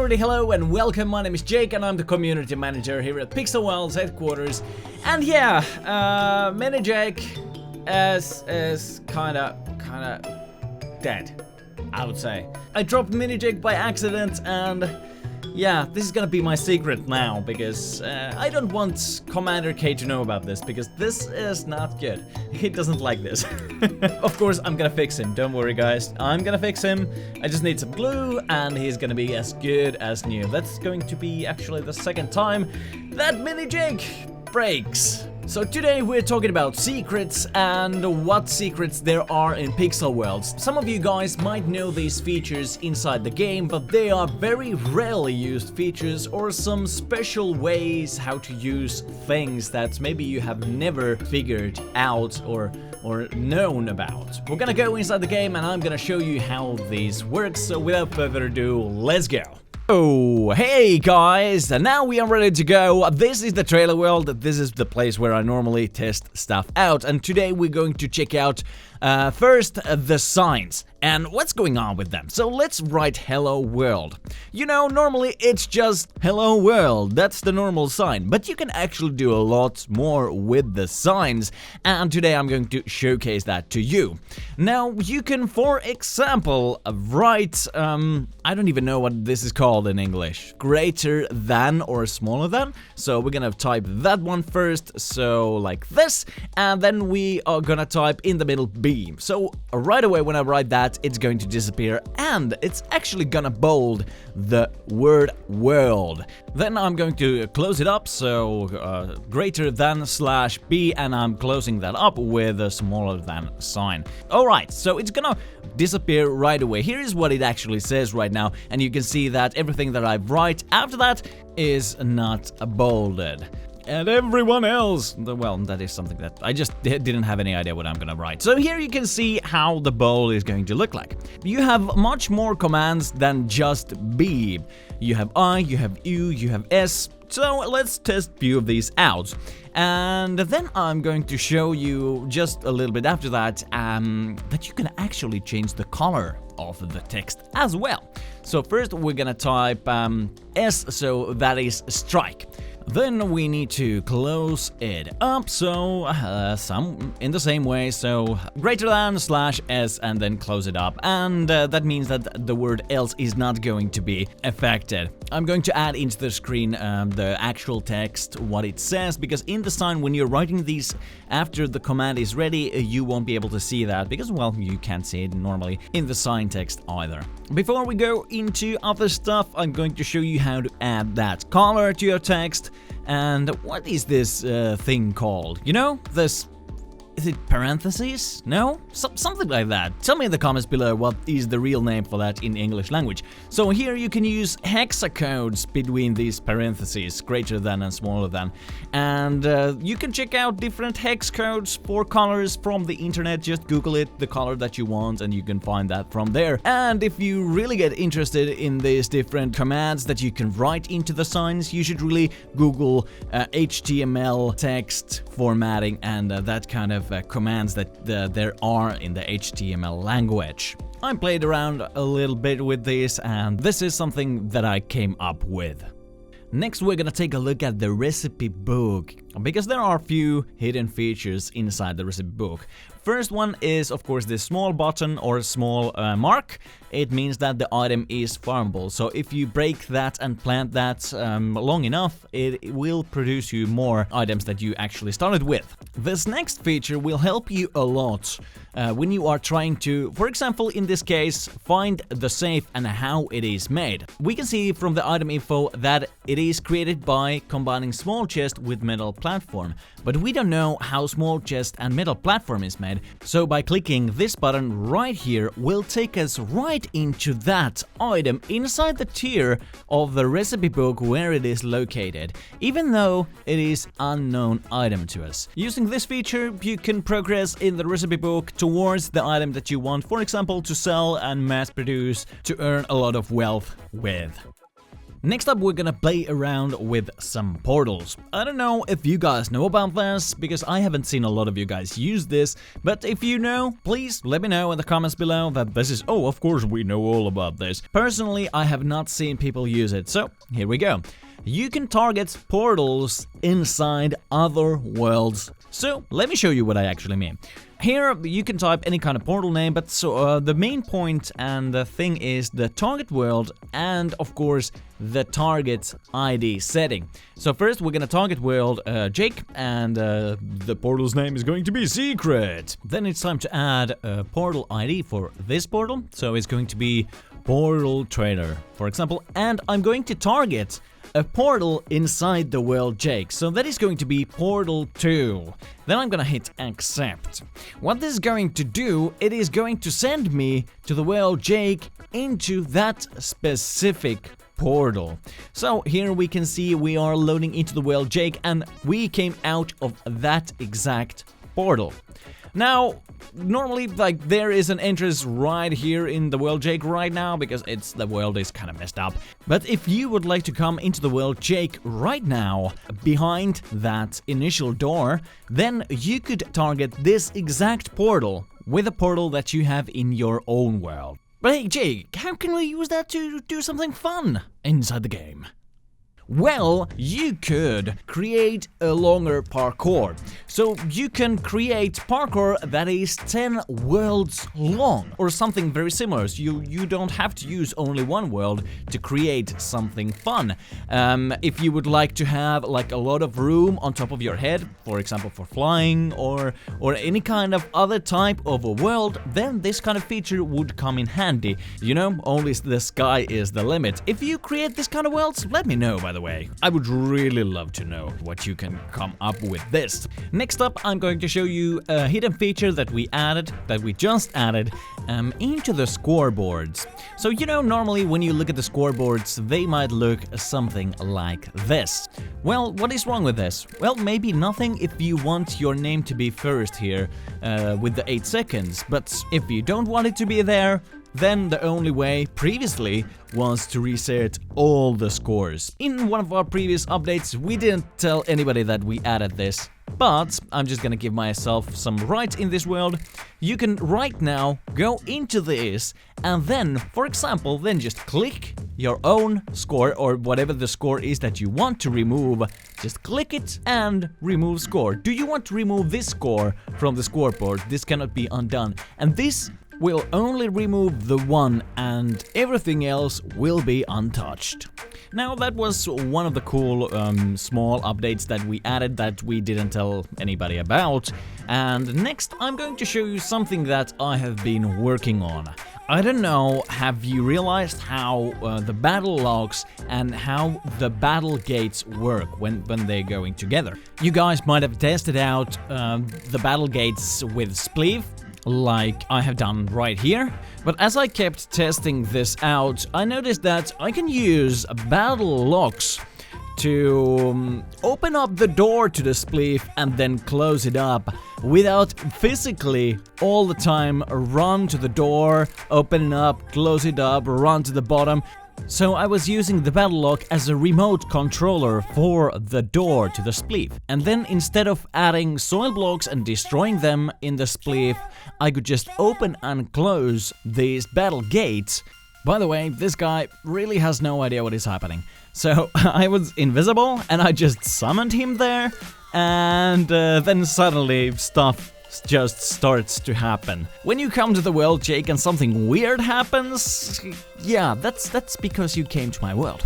community, hello and welcome. My name is Jake and I'm the community manager here at Pixelworld's headquarters. And yeah, Mini Jake is kinda dead, I would say. I dropped Mini Jake by accident and yeah, this is gonna be my secret now because I don't want Commander K to know about this because this is not good. He doesn't like this. Of course, I'm gonna fix him. Don't worry, guys. I'm gonna fix him. I just need some glue and he's gonna be as good as new. That's going to be actually the second time that Mini Jake breaks. So today we're talking about secrets and what secrets there are in Pixel Worlds. Some of you guys might know these features inside the game, but they are very rarely used features or some special ways how to use things that maybe you have never figured out or known about. We're gonna go inside the game and I'm gonna show you how these work, so without further ado, let's go! Oh, hey guys, and now we are ready to go. This is the trailer world. This is the place where I normally test stuff out, and today we're going to check out first the signs and what's going on with them. So let's write hello world. You know, normally it's just hello world. That's the normal sign, but you can actually do a lot more with the signs, and today I'm going to showcase that to you. Now you can, for example, write I don't even know what this is called in English. Greater than or smaller than. So we're gonna type that one first, so like this, and then we are gonna type in the middle B. So right away when I write that, it's going to disappear and it's actually gonna bold the word world. Then I'm going to close it up, so greater than / B, and I'm closing that up with a smaller than sign. Alright, so it's gonna disappear right away. Here is what it actually says right now, and you can see that everything that I write after that is not bolded. And everyone else, well, that is something that I just didn't have any idea what I'm gonna write. So here you can see how the bold is going to look like. You have much more commands than just B. You have I, you have U, you have S. So let's test a few of these out. And then I'm going to show you just a little bit after that that you can actually change the color of the text as well. So first we're gonna type S, so that is strike. Then we need to close it up, so some in the same way, so greater than / S and then close it up, and that means that the word else is not going to be affected. I'm going to add into the screen the actual text, what it says, because in the sign when you're writing these after the command is ready, you won't be able to see that because, well, you can't see it normally in the sign text either. Before we go into other stuff, I'm going to show you how to add that color to your text. And what is this thing called? You know, this... is it parentheses? No? Something like that. Tell me in the comments below what is the real name for that in English language. So here you can use hexacodes between these parentheses, greater than and smaller than. And you can check out different hex codes for colors from the internet. Just Google it, the color that you want, and you can find that from there. And if you really get interested in these different commands that you can write into the signs, you should really Google HTML text formatting and that kind of commands that there are in the HTML language. I played around a little bit with this, and this is something that I came up with. Next we're gonna take a look at the recipe book, because there are a few hidden features inside the recipe book. First one is, of course, this small button or small mark. It means that the item is farmable. So if you break that and plant that long enough, it will produce you more items that you actually started with. This next feature will help you a lot when you are trying to, for example, in this case, find the safe and how it is made. We can see from the item info that it is created by combining small chest with metal platform, but we don't know how small chest and metal platform is made. So by clicking this button right here will take us right into that item inside the tier of the recipe book where it is located, even though it is unknown item to us. Using this feature, you can progress in the recipe book towards the item that you want, for example, to sell and mass produce to earn a lot of wealth with. Next up, we're gonna play around with some portals. I don't know if you guys know about this, because I haven't seen a lot of you guys use this, but if you know, please let me know in the comments below that this is, oh, of course we know all about this. Personally, I have not seen people use it, so here we go. You can target portals inside other worlds. So let me show you what I actually mean. Here you can type any kind of portal name, but the main point and the thing is the target world and of course the target ID setting. So first we're gonna target world Jake, and the portal's name is going to be secret. Then it's time to add a portal ID for this portal, so it's going to be portal trainer, for example, and I'm going to target a portal inside the world Jake, so that is going to be portal 2. Then I'm gonna hit accept. What this is going to do, it is going to send me to the world Jake into that specific portal. So here we can see we are loading into the world Jake and we came out of that exact portal. Now, normally, like, there is an entrance right here in the world Jake right now, because the world is kind of messed up. But if you would like to come into the world Jake right now, behind that initial door, then you could target this exact portal with a portal that you have in your own world. But hey, Jake, how can we use that to do something fun inside the game? Well, you could create a longer parkour. So you can create parkour that is 10 worlds long or something very similar. So you don't have to use only one world to create something fun. If you would like to have like a lot of room on top of your head, for example for flying or any kind of other type of a world, then this kind of feature would come in handy. You know, only the sky is the limit. If you create this kind of worlds, let me know, by the way. I would really love to know what you can come up with this. Next up, I'm going to show you a hidden feature that we just added into the scoreboards. So, you know, normally when you look at the scoreboards, they might look something like this. Well, what is wrong with this? Well, maybe nothing if you want your name to be first here with the 8 seconds, but if you don't want it to be there, then the only way previously was to reset all the scores. In one of our previous updates, we didn't tell anybody that we added this, but I'm just gonna give myself some rights in this world. You can right now go into this and then, for example, then just click your own score or whatever the score is that you want to remove. Just click it and remove score. Do you want to remove this score from the scoreboard? This cannot be undone. And this will only remove the one and everything else will be untouched. Now that was one of the cool small updates that we added that we didn't tell anybody about. And next I'm going to show you something that I have been working on. I don't know, have you realized how the battle logs and how the battle gates work when they're going together? You guys might have tested out the battle gates with Spleef, like I have done right here, but as I kept testing this out, I noticed that I can use battle locks to open up the door to the Spleef and then close it up without physically all the time run to the door, open it up, close it up, run to the bottom. So I was using the battle lock as a remote controller for the door to the Spleef. And then instead of adding soil blocks and destroying them in the Spleef, I could just open and close these battle gates. By the way, this guy really has no idea what is happening. So I was invisible and I just summoned him there, and then suddenly stuff just starts to happen. When you come to the world, Jake, and something weird happens, yeah, that's because you came to my world.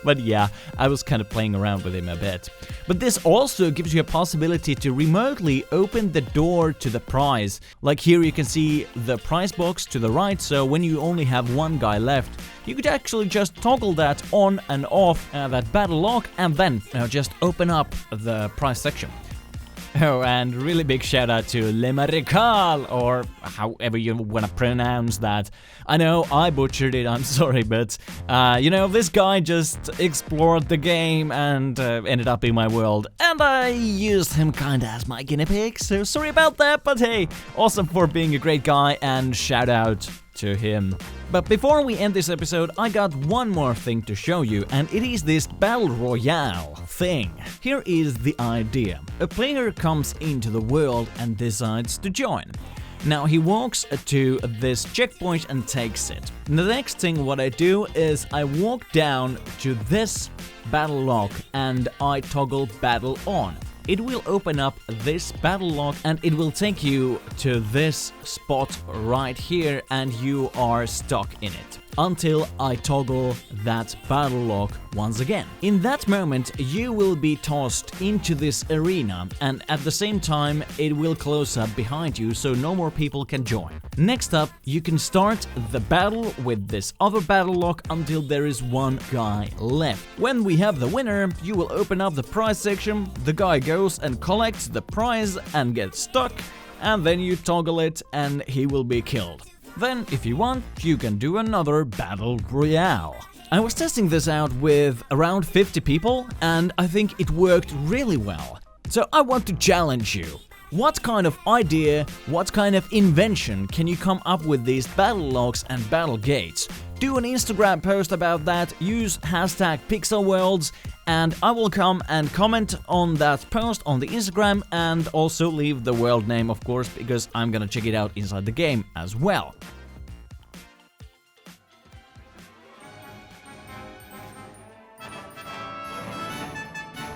But yeah, I was kind of playing around with him a bit. But this also gives you a possibility to remotely open the door to the prize. Like here you can see the prize box to the right, so when you only have one guy left, you could actually just toggle that on and off, that battle lock, and then just open up the prize section. Oh, and really big shout out to Le Marical, or however you wanna pronounce that. I know I butchered it, I'm sorry, but you know, this guy just explored the game and ended up in my world, and I used him kinda as my guinea pig, so sorry about that, but hey, awesome for being a great guy, and shout out to him. But before we end this episode, I got one more thing to show you, and it is this Battle Royale thing. Here is the idea. A player comes into the world and decides to join. Now he walks to this checkpoint and takes it. The next thing what I do is I walk down to this battle log and I toggle battle on. It will open up this battle log and it will take you to this spot right here, and you are stuck in it until I toggle that battle log once again. In that moment you will be tossed into this arena, and at the same time it will close up behind you so no more people can join. Next up, you can start the battle with this other battle log until there is one guy left. When we have the winner, you will open up the prize section, the guy goes and collects the prize and gets stuck, and then you toggle it and he will be killed. Then, if you want, you can do another Battle Royale. I was testing this out with around 50 people, and I think it worked really well. So I want to challenge you. What kind of idea, what kind of invention can you come up with these battle logs and battle gates? Do an Instagram post about that, use hashtag pixelworlds, and I will come and comment on that post on the Instagram, and also leave the world name, of course, because I'm gonna check it out inside the game as well.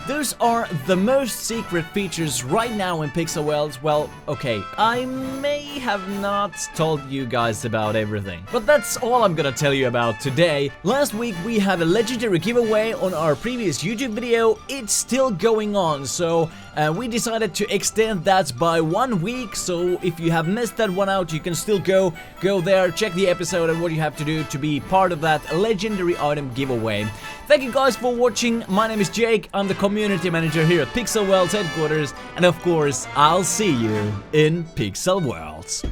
Those are the most secret features right now in Pixel Worlds. Well, okay, I may have not told you guys about everything, but that's all I'm gonna tell you about today. Last week we had a legendary giveaway on our previous YouTube video. It's still going on, so we decided to extend that by 1 week. So if you have missed that one out, you can still go there, check the episode and what you have to do to be part of that legendary item giveaway. Thank you guys for watching. My name is Jake. I'm the community manager here at Pixel Worlds headquarters, and of course, I'll see you in Pixel Worlds.